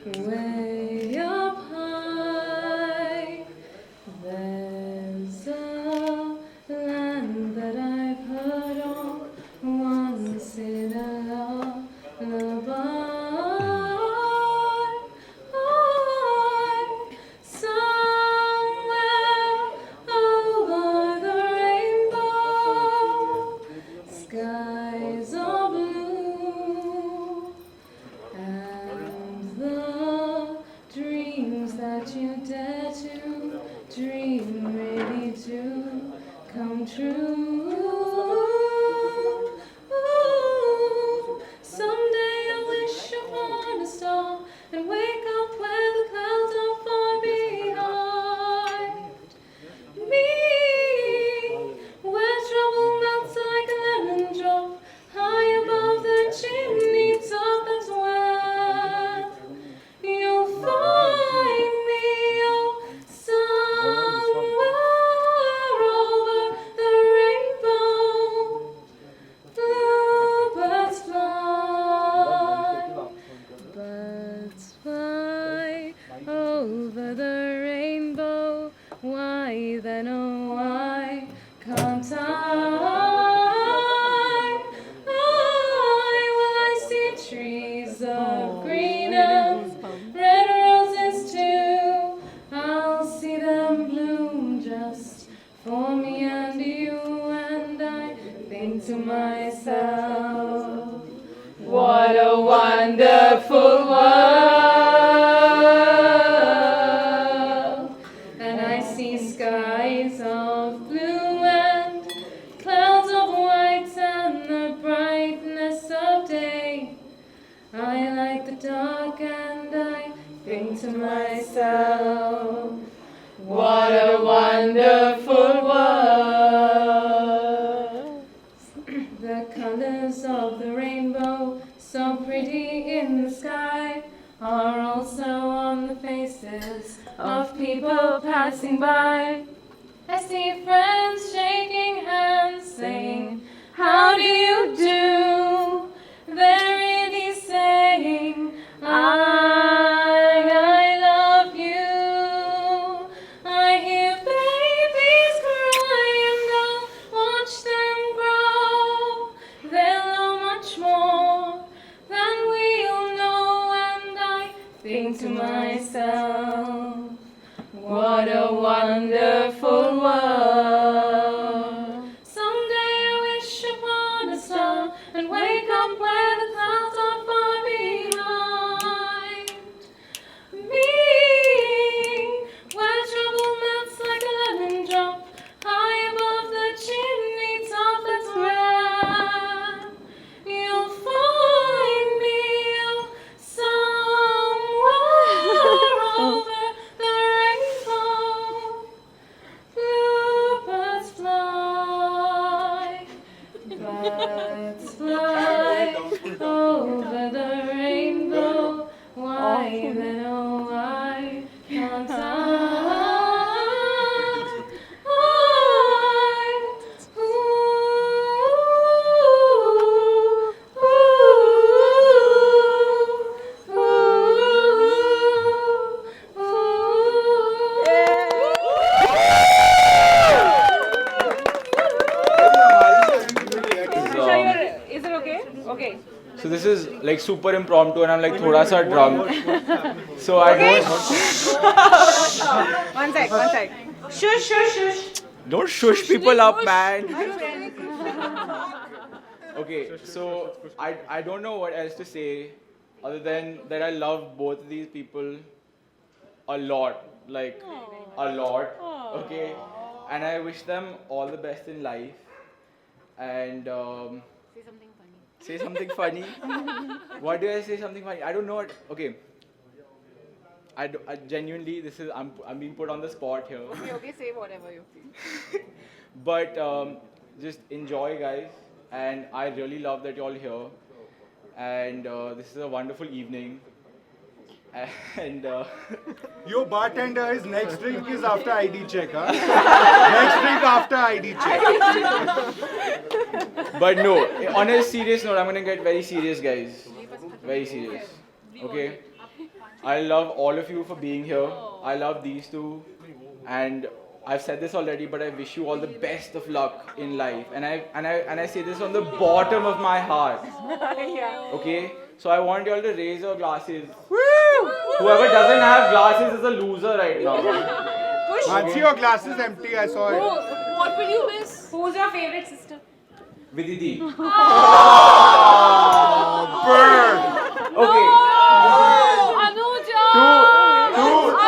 way up high. There's a land that I've heard of once in a lullaby. Somewhere over the rainbow, skies are blue, and the dreams that you dare to dream really do come true. Someday I wish upon a star and wake up where the clouds are far behind me, where trouble melts like a lemon drop high above the chimney top. That's where you'll find me, oh, somewhere over the rainbow. Bluebirds fly over the rainbow. Why then, oh, why can't I? Will I see trees of green and red roses too? I'll see them bloom just for me and you, and I think to myself, what a wonderful world. And I see skies of blue and clouds of white and the brightness of day. I like the dark and I think to myself, what a wonderful world. The colors of the rainbow, so pretty in the sky, are also on the faces of people passing by. I see friends shaking hands, saying, how do you do? They're really saying, I love you. I hear babies cry and I'll watch them grow. They'll know much more than we'll know, and I think to myself, what a wonderful world. Someday I wish upon a star and wake up where the clouds are far behind me, where trouble melts like a lemon drop high above the chimney top. That's where you'll find me, oh, somewhere over the rainbow. Bluebirds fly over the rainbow. Why then, oh, why can't I? Is it okay? Okay. So this is like super impromptu and I'm like thoda sa drunk. So I don't One sec. Shush. don't shush people up, man. Okay, so I don't know what else to say other than that I love both of these people a lot, like a lot. Okay, and I wish them all the best in life. And say something funny. What do I say something funny? I don't know what. Okay. I genuinely, I'm being put on the spot here. Okay, say whatever you feel. But just enjoy, guys. And I really love that you're all here. And this is a wonderful evening. And Your bartender, his next drink is after ID check, huh? Next drink after ID check. but no, on a serious note, I'm gonna get very serious, guys. Very serious. Okay. I love all of you for being here. I love these two, and I've said this already, but I wish you all the best of luck in life. And I say this from the bottom of my heart. Okay? So I want you all to raise your glasses. Whoever doesn't have glasses is a loser right now. Mansi, your glass is empty. I saw it. What will you miss? Who's your favorite sister? Vididi. Bird. Okay. Anuja!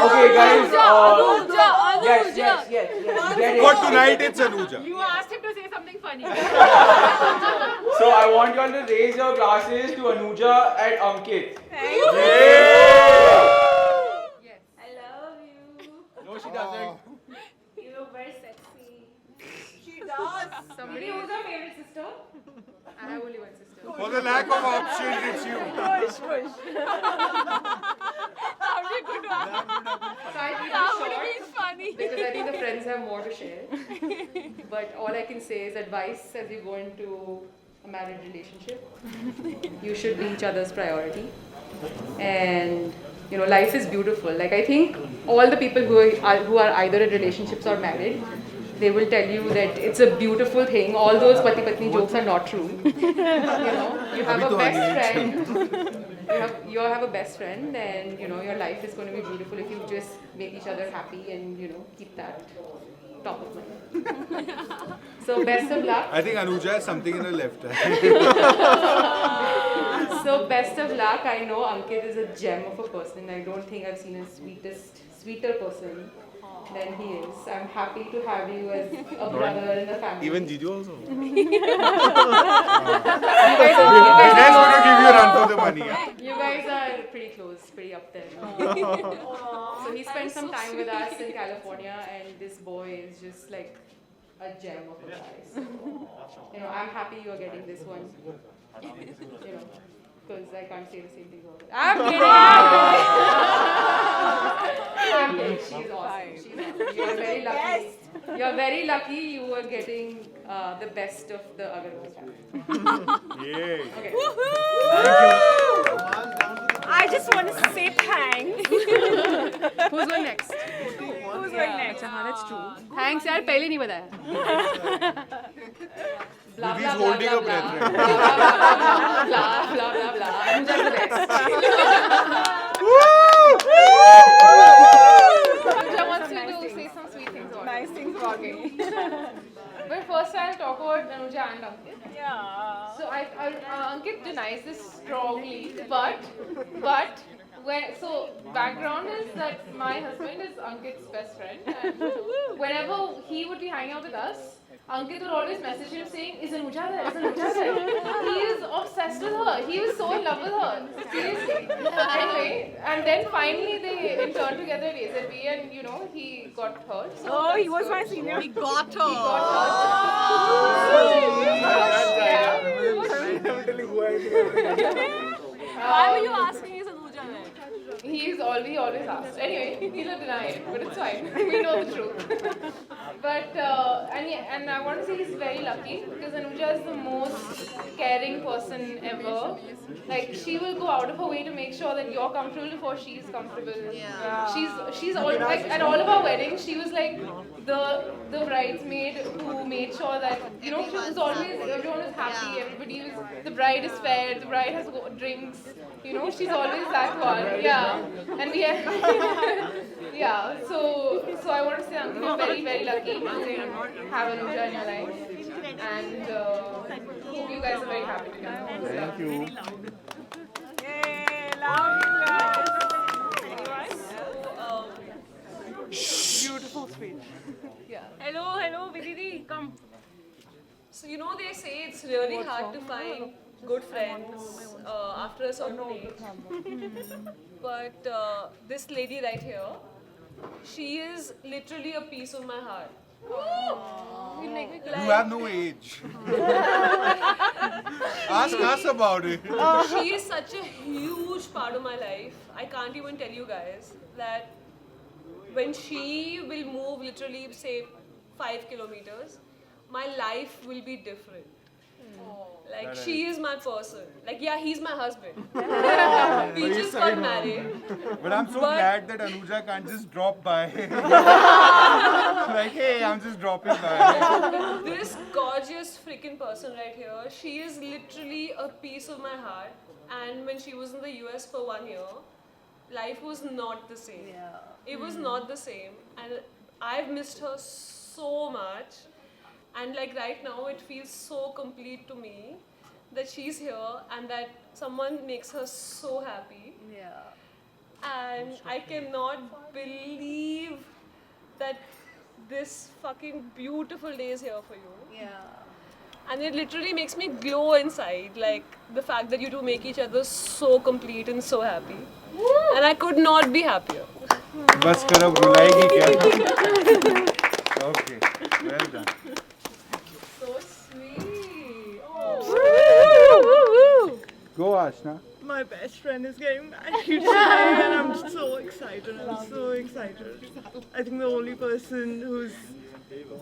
Okay, guys. Anuja! Yes. Get it. For tonight, it's Anuja. You asked him to say something funny. So I want you all to raise your glasses to Anuja and Ankit. I love you. No, she doesn't. You look very sexy. She does. Somebody, who's your favorite sister? I have only one sister. For the lack of options, it's you. Push. How did you do that? So I keep That it would have short been funny. because I think the friends have more to share. But all I can say is advice as you go into a married relationship. You should be each other's priority. And you know, life is beautiful. Like I think all the people who are either in relationships or married, they will tell you that it's a beautiful thing. All those pati patni jokes are not true. You know, you have a best friend. You have a best friend, and you know your life is going to be beautiful if you just make each other happy and you know keep that top of mind. So best of luck. I think Anuja has something in her left eye. So best of luck. I know Ankit is a gem of a person. I don't think I've seen a sweeter person than he is. I'm happy to have you as a brother in the family. Even Jiju also. you guys He's going to give you a run for the money. Yeah? You guys are pretty close, pretty up there. So he spent some time with us in California, and this boy is just like a gem of a guy. So, you know, I'm happy you're getting this one. You know, because I can't say the same thing about it. I'm kidding. She's awesome. You're very lucky. You're very lucky you were getting the best of the Agarwal family. Yay. Okay. I just want to say thanks. Who's going next? Who's going next? हाँ, that's true. Thanks यार पहले नहीं बताया. Blah He's blah blah holding blah her breath blah. right Blah blah blah blah. Anuja is the best. Anuja wants you to say some sweet things about Nice things about me. But first I'll talk about Anuja and Ankit. Yeah. So Ankit denies this strongly, but background is that my husband is Ankit's best friend, and whenever he would be hanging out with us, Ankit would always message him saying, "Is Anuja there? Is Anuja there?" He is obsessed with her. He was so in love with her. Seriously. Anyway, and then finally they interned together at AZB, and you know he got hurt. So Oh, he that's was good. my senior. He got her. He got Why were you asking is Anuja there? He always asks. Anyway, he'll deny it, but it's fine. We know the truth. But and I want to say he's very lucky because Anuja is the most caring person ever. Like she will go out of her way to make sure that you're comfortable before she's comfortable. Yeah. She's all like at all of our weddings. She was like the bridesmaid who made sure that you know she was always everyone was happy. Everybody was the bride is fed. The bride has drinks. You know she's always that one. Yeah. And we have yeah. So I want to say I'm very very lucky to have Anuja in your life, and hope you guys are very happy together. Thank you. Yay, love you guys. Beautiful speech. Hello, Vididi, come. So you know they say it's really hard to find good friends after a certain age. But this lady right here, she is literally a piece of my heart. You make me You cry. have no age. Ask us about it. She is such a huge part of my life. I can't even tell you guys that when she will move literally say 5 kilometers, my life will be different. Like, she is my person. Like, yeah, he's my husband. We just got married. But I'm so But- glad that Anuja can't just drop by. Like, hey, I'm just dropping by. This gorgeous freaking person right here, she is literally a piece of my heart. And when she was in the US for 1 year, life was not the same. It was not the same. And I've missed her so much. And like right now, it feels so complete to me that she's here and that someone makes her so happy. And I cannot believe that this fucking beautiful day is here for you. And it literally makes me glow inside, like the fact that you two make each other so complete and so happy. And I could not be happier. बस करो बुलाएगी क्या? Okay, well done. So sweet. Go Ashna. My best friend is getting married today and I'm so excited. I'm so excited. I think the only person who's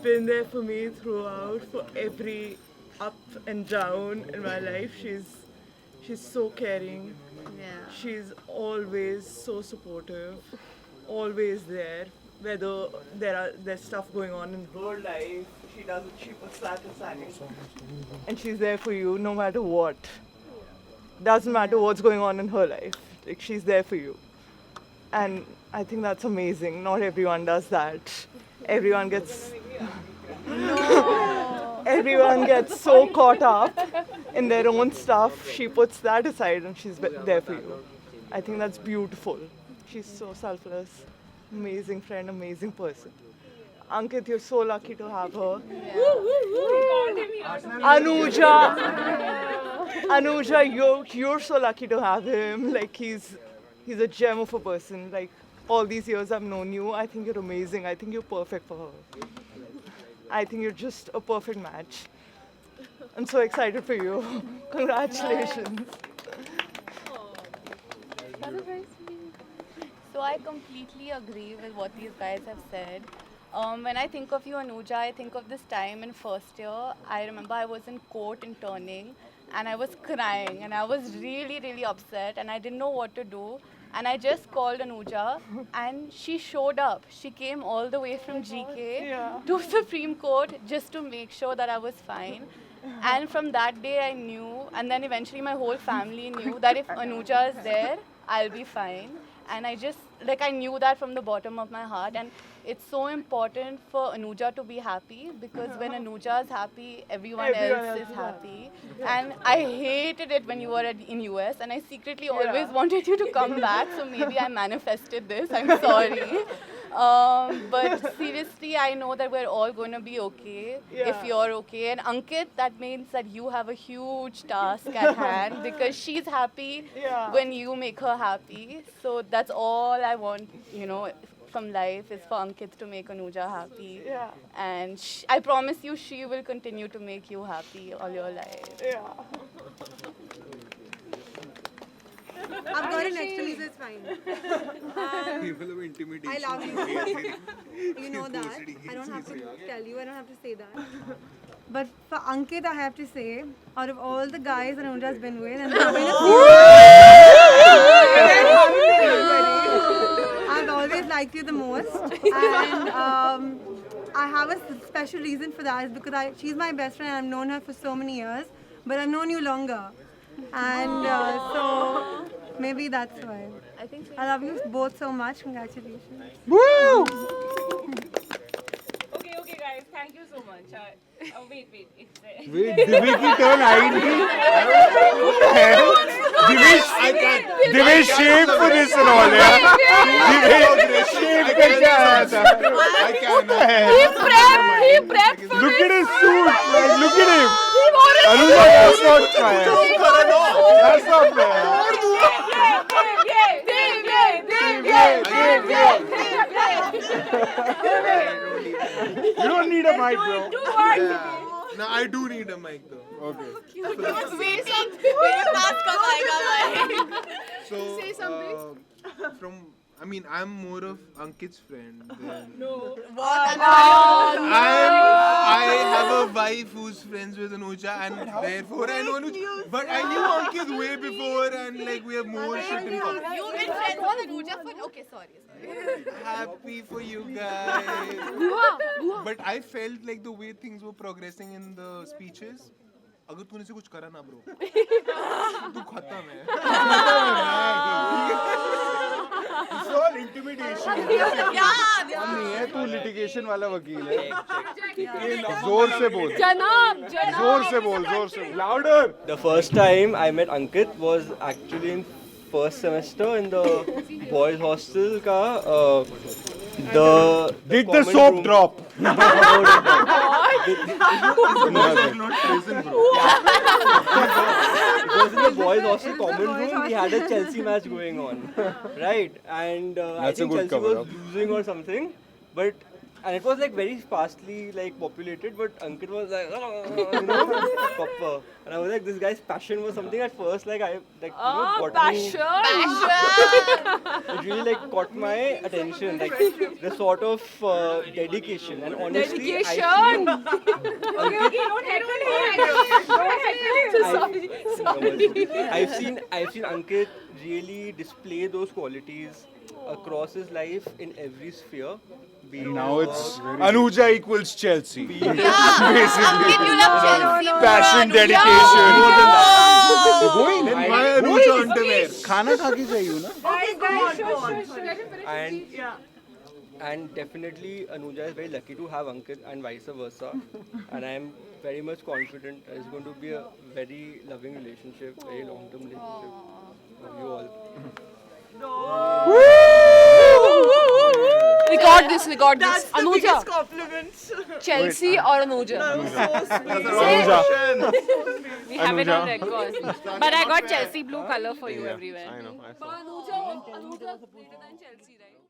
been there for me throughout, for every up and down in my life. She's so caring. She's always so supportive. Always there. Whether there's stuff going on in her life, she puts that aside. And she's there for you no matter what. Doesn't matter what's going on in her life. Like, she's there for you. And I think that's amazing. Not everyone does that. Everyone gets everyone gets so caught up in their own stuff. She puts that aside and she's there for you. I think that's beautiful. She's so selfless. Amazing friend, amazing person. Ankit, you're so lucky to have her. Anuja, you're so lucky to have him. Like, he's a gem of a person. Like, all these years I've known you, I think you're amazing. I think you're perfect for her. I think you're just a perfect match. I'm so excited for you. Congratulations. That was very sweet. So I completely agree with what these guys have said. When I think of you, Anuja, I think of this time in first year. I remember I was in court interning and I was crying and I was really, really upset and I didn't know what to do. And I just called Anuja and she showed up. She came all the way from GK to Supreme Court just to make sure that I was fine. And from that day I knew, and then eventually my whole family knew that if Anuja is there, I'll be fine. And I just, like, I knew that from the bottom of my heart. And it's so important for Anuja to be happy because when Anuja is happy, everyone else is happy. And I hated it when you were in US and I secretly always wanted you to come back. So maybe I manifested this. I'm sorry. But seriously, I know that we're all going to be okay if you're okay. And Ankit, that means that you have a huge task at hand because she's happy when you make her happy. So that's all I want, you know, from life is for Ankit to make Anuja happy. And I promise you, she will continue to make you happy all your life. I've got it next to me, so it's fine. I love you. You know that. I don't have to tell you. I don't have to say that. But for Ankit, I have to say, out of all the guys that Anuja's been with, and I've always liked you the most. And I have a special reason for that. Is because she's my best friend. I've known her for so many years, but I've known you longer. And so maybe that's why. I love you both so much. Congratulations. Woo! Okay, guys, thank you so much. Wait, it's there. Wait, Divi ki turn ID. Divi shame for this and all, yeah. Divi shame for kya aaya He prepped for Look at his suit, like, look at him. Anuja, that's not fair. That's not fair. You don't need a mic, bro. No, I do need a mic though. Okay. So, say something. I mean, I'm more of Ankit's friend than. What? I have a wife who's friends with Anuja, and therefore I know Anuja. But I knew Ankit way before, and like we have more shit in common. You've been friends with Anuja for... Okay, sorry. Happy for you guys. But I felt like the way things were progressing in the speeches. अगर तूने से कुछ करा ना bro, तू खत्म है. It's all intimidation. नहीं है, तू litigation वाला वकील है. जोर से बोल. जोर से बोल. Louder. The first time I met Ankit was actually in first semester in the boys hostel ka the Did the common soap room. drop? Not prison, bro. It was in the boys hostel common room. We had a Chelsea match going on, right? And I That's a think good Chelsea cover was up. losing or something, but. And it was like very sparsely like populated, but Ankit was like, proper. And I was like, this guy's passion was something at first like I like got me. It really like caught my attention, like the sort of dedication and honestly. I've seen Ankit really display those qualities across his life in every sphere. Be it Now it's work, Anuja equals Chelsea. Ankit, you love Chelsea. Passion, dedication. More than that. Going. Then why Anuja underwear? खाना खा के जाइयो ना. and definitely Anuja is very lucky to have Ankit and vice versa. And I am very much confident it's going to be a very loving relationship, very long-term relationship. Love you all. We got this. That's the Anuja, biggest compliments. Chelsea or Anuja? We have it on record. But I got Chelsea blue color for you everywhere. I know. But Anuja greater than Chelsea, right?